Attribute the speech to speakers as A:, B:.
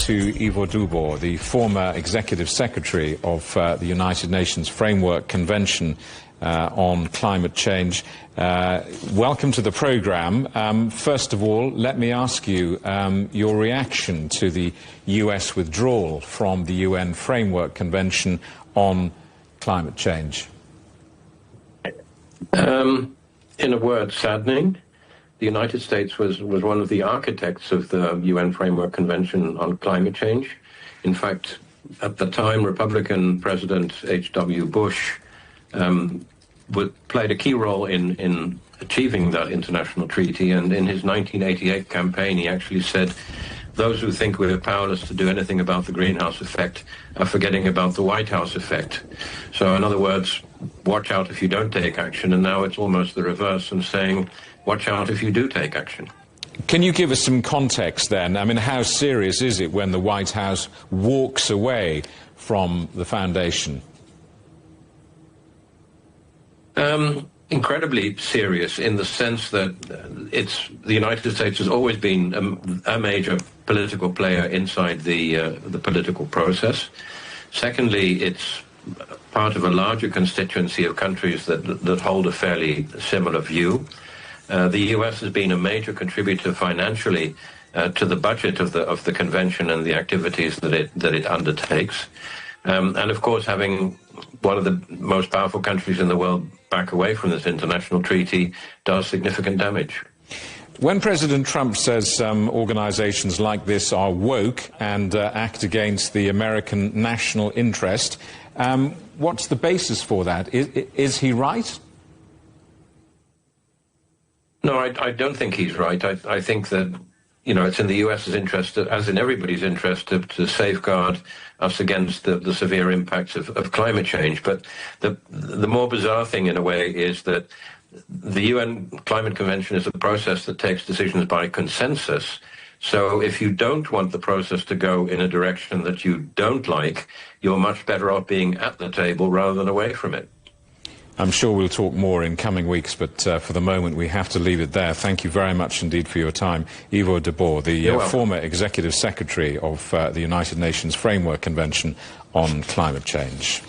A: to Yvo de Boer, the former Executive Secretary of the United Nations Framework Convention on Climate Change. Welcome to the programme. First of all, let me ask you your reaction to the US withdrawal from the UN Framework Convention on Climate Change.
B: In a word, saddening. The United States was one of the architects of the UN Framework Convention on Climate Change. In fact, at the time, Republican President H.W. Bush played a key role in achieving that international treaty. And in his 1988 campaign, he actually said, "Those who think we're powerless to do anything about the greenhouse effect are forgetting about the White House effect." So in other words, watch out if you don't take action. And now it's almost the reverse and saying, watch out if you do take action.
A: Can you give us some context then? I mean, how serious is it when the White House walks away from the foundation?
B: Incredibly serious in the sense that the United States has always been a major political player inside the political process. Secondly, it's part of a larger constituency of countries that hold a fairly similar view. The US has been a major contributor financially to the budget of the convention and the activities that it undertakes. And of course, having one of the most powerful countries in the world back away from this international treaty does significant damage.
A: When President Trump says organizations like this are woke and act against the American national interest, what's the basis for that? Is he right?
B: No, I don't think he's right. I think that, it's in the US's interest, as in everybody's interest, to safeguard us against the severe impacts of climate change. But the more bizarre thing, in a way, is that the UN Climate Convention is a process that takes decisions by consensus. So if you don't want the process to go in a direction that you don't like, you're much better off being at the table rather than away from it.
A: I'm sure we'll talk more in coming weeks, but for the moment we have to leave it there. Thank you very much indeed for your time. Yvo de Boer, the former Executive Secretary of the United Nations Framework Convention on Climate Change.